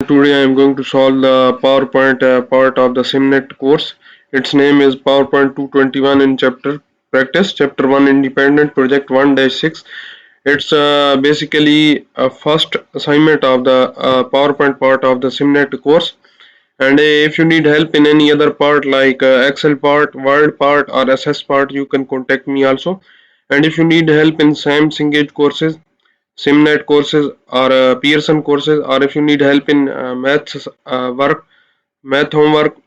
Today I am going to solve the PowerPoint part of the SimNet course. Its name is PowerPoint 221 in chapter practice, chapter 1 independent project 1-6. It's basically a first assignment of the PowerPoint part of the SimNet course. And if you need help in any other part like Excel part, Word part or SS part, you can contact me also. And if you need help in SAM Cengage courses, SimNet courses or Pearson courses, or if you need help in math homework,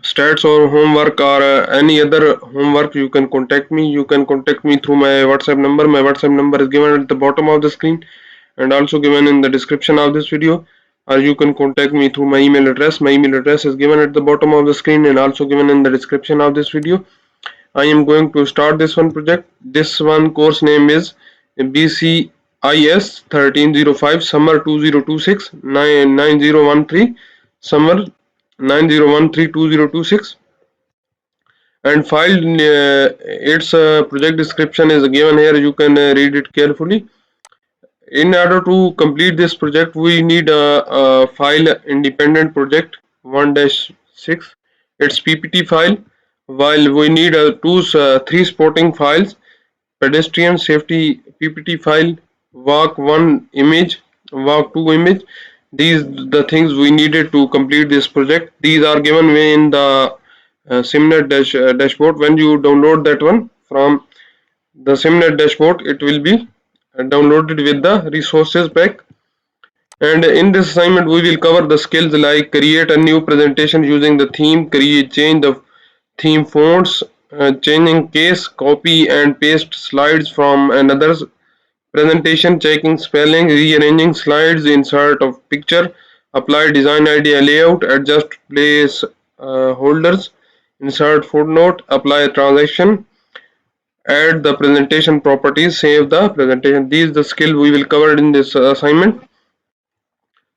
stats or homework or any other homework, you can contact me. You can contact me through my WhatsApp number. My WhatsApp number is given at the bottom of the screen and also given in the description of this video. Or you can contact me through my email address. My email address is given at the bottom of the screen and also given in the description of this video. I am going to start this one project. This one course name is BCIS 1305 Summer 2026 9013 Summer 9013-2026, and file its project description is given here. You can read it carefully. In order to complete this project, we need a file independent project 1-6. It's PPT file. While we need three supporting files: pedestrian safety PPT file, walk 1 image, walk 2 image. These the things we needed to complete this project. These are given in the SimNet dashboard. When you download that one from the SimNet dashboard, it will be downloaded with the resources pack. And in this assignment, we will cover the skills like create a new presentation using the theme, change the theme fonts, changing case, copy and paste slides from another presentation, checking spelling, rearranging slides, insert of picture, apply design idea layout, adjust place holders, insert footnote, apply transaction, add the presentation properties, save the presentation. These are the skill we will cover in this assignment.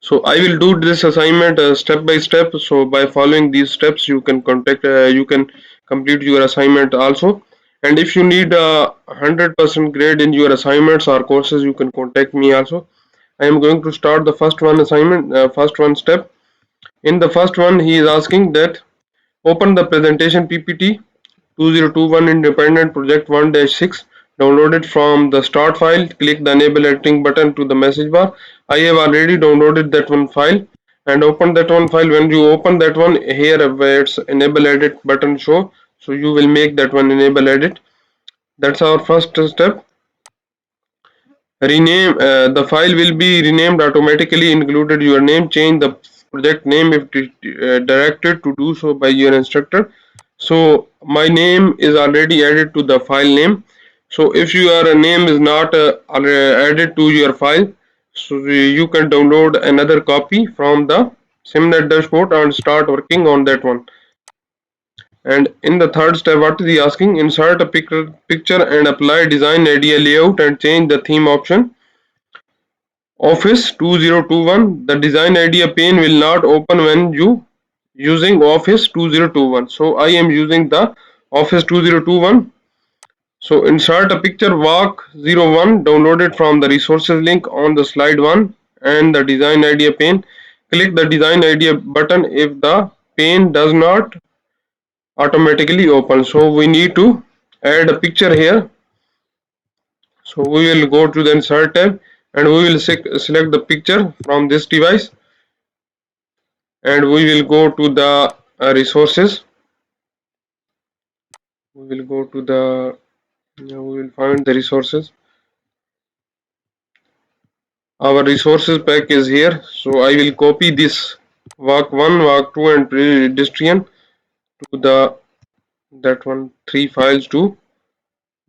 So I will do this assignment step by step. So by following these steps, you can you can complete your assignment also. And if you need a 100% grade in your assignments or courses, you can contact me also. I am going to start the first one assignment, first one step. In the first one, he is asking that open the presentation PPT 2021 Independent Project 1-6, downloaded from the start file. Click the enable editing button to the message bar. I have already downloaded that one file and open that one file. When you open that one, here where it's enable edit button show, so you will make that one enable edit. That's our first step. Rename the file will be renamed automatically. Included your name. Change the project name if directed to do so by your instructor. So my name is already added to the file name. So if your name is not added to your file, so you can download another copy from the SimNet dashboard and start working on that one. And in the third step, what is he asking? Insert a picture and apply design idea layout and change the theme option. Office 2021. The design idea pane will not open when you using Office 2021. So I am using the Office 2021. So insert a picture walk 01 downloaded from the resources link on the slide 1 and the design idea pane. Click the design idea button if the pane does not automatically open. So we need to add a picture here. So we will go to the insert tab and we will select the picture from this device and we will go to the resources. We will go to the we will find the resources. Our resources pack is here, so I will copy this walk 1, walk 2 and pedestrian to the that one 3 files to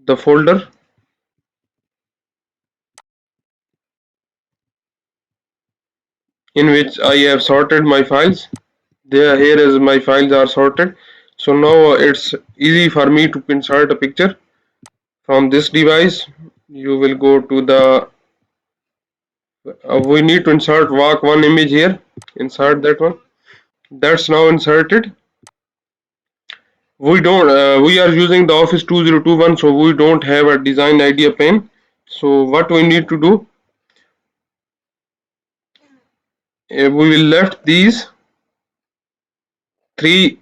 the folder in which I have sorted my files. There here is my files are sorted. So now it's easy for me to insert a picture from this device. You will go to the we need to insert walk 1 image here. Insert that one. That's now inserted. We are using the Office 2021, so we don't have a design idea pane. So what we need to do, we will left these three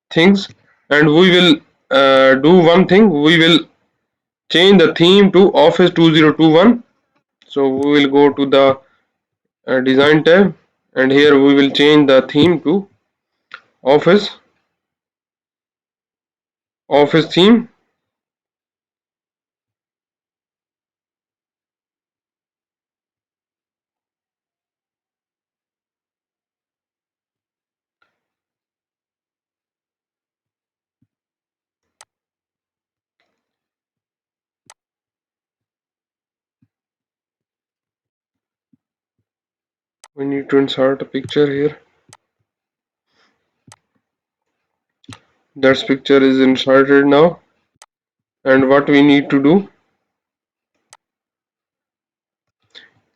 things, and we will do one thing. We will change the theme to Office 2021. So we will go to the design tab, and here we will change the theme to Office Office theme. We need to insert a picture here. That picture is inserted now. And what we need to do,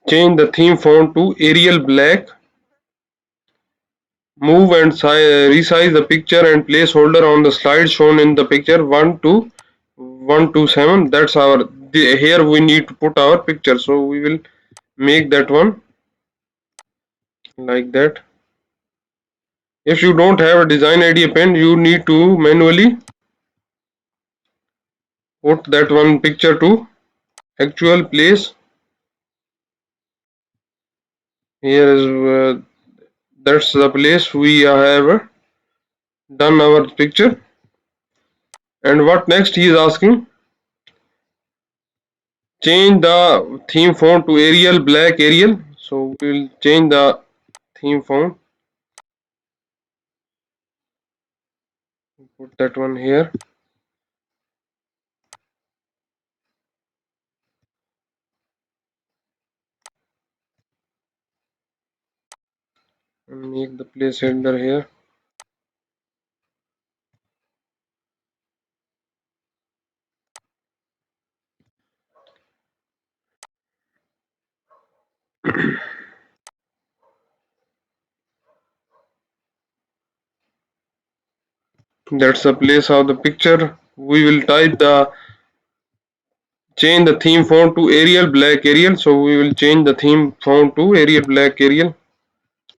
change the theme font to Arial Black. Move and resize the picture and placeholder on the slide shown in the picture 1 to 127. That's our, here we need to put our picture. So we will make that one like that. If you don't have a design idea pen, you need to manually put that one picture to actual place. Here is that's the place we have done our picture. And what next he is asking, change the theme font to Arial Black Arial. So we will change the theme font, put that one here, and make the placeholder here. That's the place of the picture. We will type the, change the theme font to Arial Black Arial. So we will change the theme font to Arial Black Arial.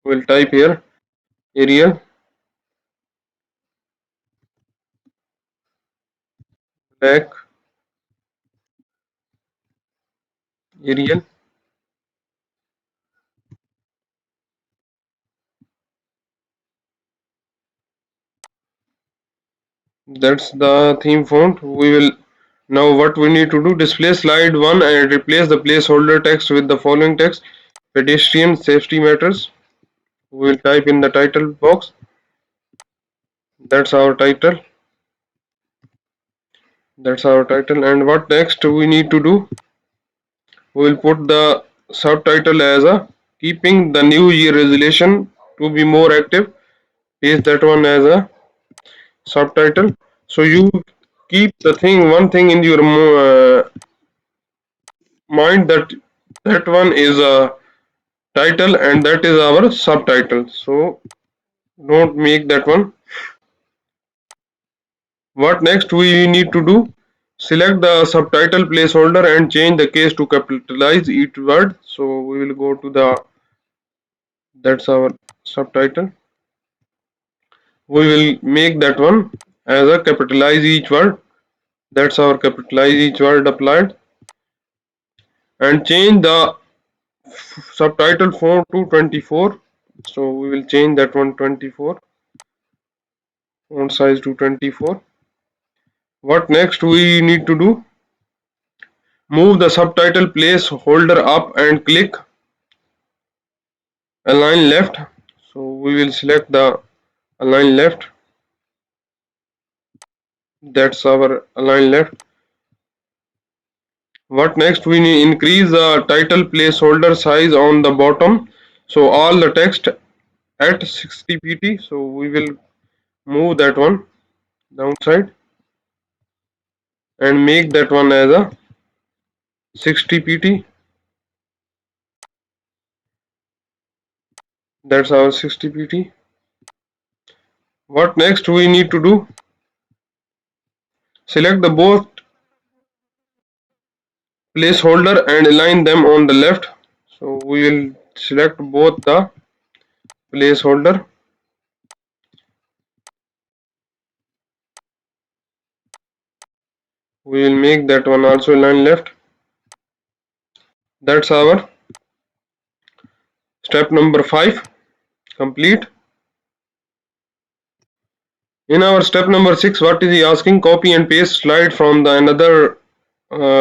We'll type here Arial Black Arial. That's the theme font. We will, now what we need to do, display slide 1 and replace the placeholder text with the following text: pedestrian safety matters. We will type in the title box. That's our title. That's our title. And what next we need to do, we will put the subtitle as a keeping the new year resolution to be more active. Paste that one as a subtitle. So you keep the thing, one thing in your mind, that that one is a title and that is our subtitle. So don't make that one. What next we need to do, select the subtitle placeholder and change the case to capitalize each word. So we will go to the, that's our subtitle. We will make that one as a capitalize each word. That's our capitalize each word applied. And change the subtitle font to 24. So we will change that one 24, font size to 24. What next we need to do, move the subtitle placeholder up and click align left. So we will select the align left. That's our align left. What next, we need increase the title placeholder size on the bottom, so all the text at 60 pt. So we will move that one downside and make that one as a 60 pt. That's our 60 pt. What next we need to do, select the both placeholder and align them on the left. So we will select both the placeholder. We will make that one also line left. That's our step number 5 complete. In our step number 6, what is he asking? Copy and paste slide from the another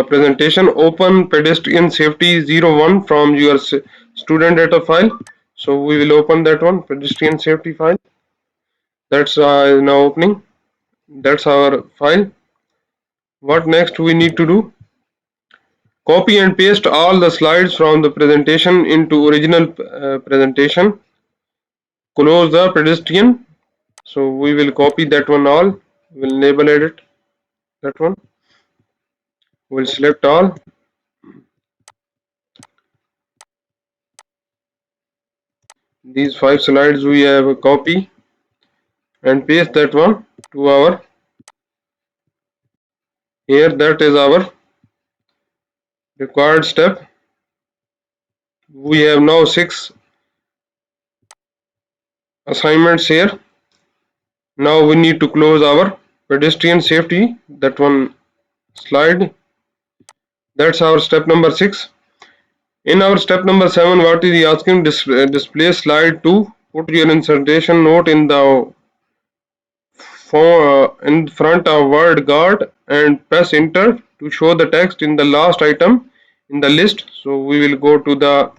presentation. Open pedestrian safety 01 from your student data file. So we will open that one, pedestrian safety file. That's now opening. That's our file. What next we need to do? Copy and paste all the slides from the presentation into original presentation. Close the pedestrian. So we will copy that one all. We'll label edit that one. We'll select all. These 5 slides we have a copy and paste that one to our here. That is our required step. We have now 6 assignments here. Now we need to close our pedestrian safety, that one slide. That's our step number 6. In our step number 7, what is he asking? Display slide 2. Put your insertion note in the in front of word guard and press enter to show the text in the last item in the list. So we will go to the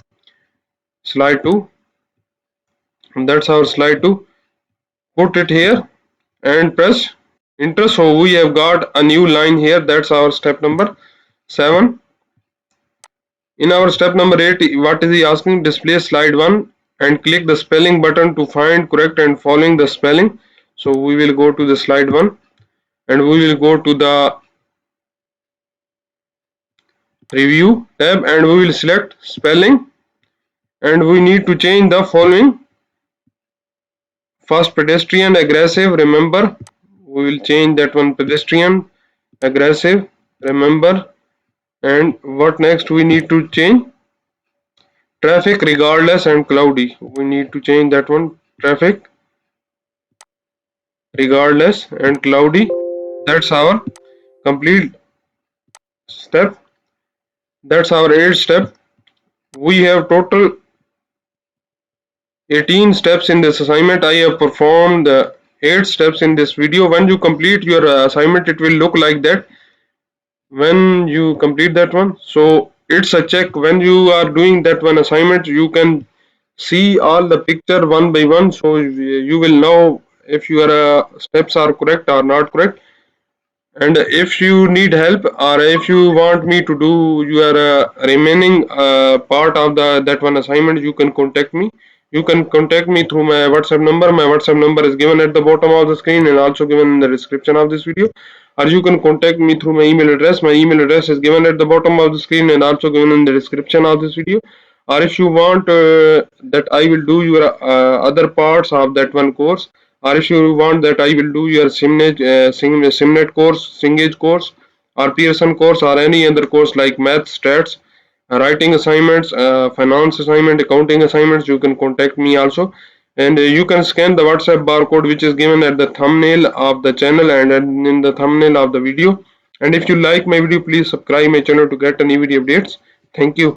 slide 2, and that's our slide 2. Put it here and press enter. So we have got a new line here. That's our step number 7. In our step number 8, what is he asking? Display slide 1 and click the spelling button to find correct and following the spelling. So we will go to the slide 1 and we will go to the review tab and we will select spelling, and we need to change the following. First, pedestrian aggressive, remember. We will change that one, pedestrian aggressive, remember. And what next we need to change? Traffic regardless and cloudy. We need to change that one, traffic regardless and cloudy. That's our complete step. That's our 8th step. We have total 18 steps in this assignment. I have performed the 8 steps in this video. When you complete your assignment, it will look like that when you complete that one. So it's a check. When you are doing that one assignment, you can see all the picture one by one, so you will know if your steps are correct or not correct. And if you need help or if you want me to do your remaining part of the that one assignment, you can contact me. You can contact me through my WhatsApp number. My WhatsApp number is given at the bottom of the screen and also given in the description of this video. Or you can contact me through my email address. My email address is given at the bottom of the screen and also given in the description of this video. Or if you want that I will do your other parts of that one course, or if you want that I will do your Simnet course, Cengage course, or Pearson course, or any other course like math, stats, writing assignments, finance assignment, accounting assignments, you can contact me also. And you can scan the WhatsApp barcode which is given at the thumbnail of the channel and in the thumbnail of the video. And if you like my video, please subscribe my channel to get any video updates. Thank you.